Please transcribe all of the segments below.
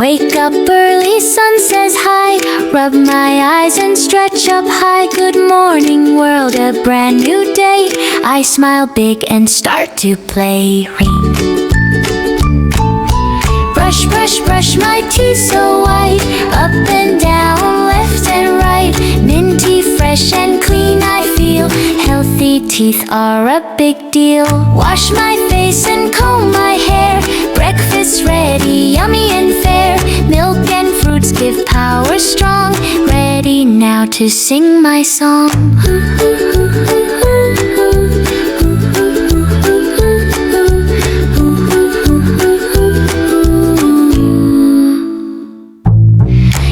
Wake up early, sun says hi. Rub my eyes and stretch up high. Good morning world, a brand new day. I smile big and start to play. Ring. Brush, brush, brush my teeth so white. Up and down, left and right. Minty, fresh and clean I feel. Healthy teeth are a big deal. Wash my face and comb my hair. Breakfast ready, yummy and fair. Milk and fruits give power strong. Ready now to sing my song.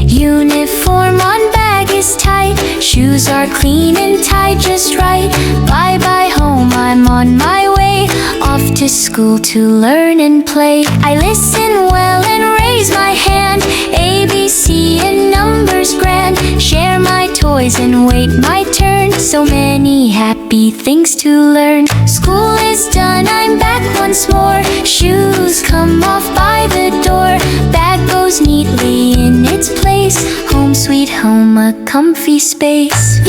Uniform on bag is tight. Shoes are clean and tied just right. Bye bye home, I'm on my way. Off to school to learn and play. I listen well and raise my hand. A, B, C and numbers grand. Share my toys and wait my turn. So many happy things to learn. School is done, I'm back once more. Shoes come off by the door. Bag goes neatly in its place. Home sweet home, a comfy space.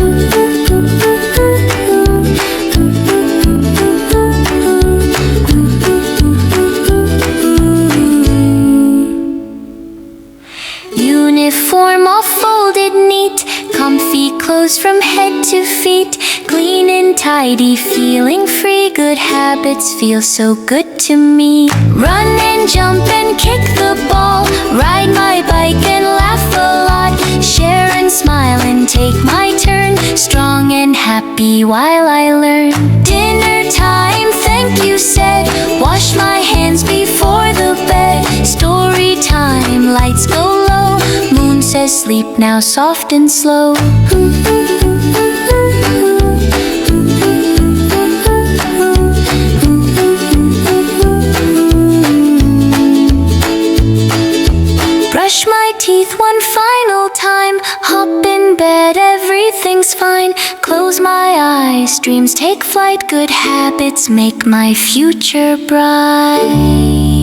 Uniform all folded neat. Comfy clothes from head to feet. Clean and tidy, feeling free. Good habits feel so good to me. Run and jump and kick the ball. Ride my bike and laugh a lot. Share and smile and take my turn. Strong and happy while I learn. Dinner time, thank you said. Wash my hands before the bed. Story time, lights go low. Moon says sleep now soft and slow. Brush my teeth one final time. Hop in bed, everything's fine. Close my eyes, dreams take flight. Good habits make my future bright.